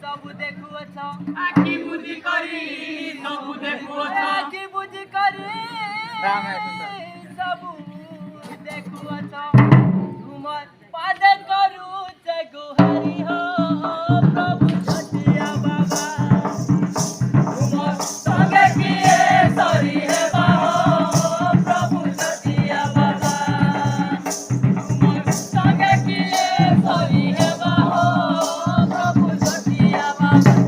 सब देखुअछ आखि बुझी करी सब देखुअछ आखि बुझी करी राम है सब देखुअछ तुमर पाद करू जय गुहारी हो प्रभु छटिया बाबा तुमर संगे किए सरी है बाहो प्रभु छटिया बाबा तुमर संगे किए सरी है बाहो प्रभु छटिया बाबा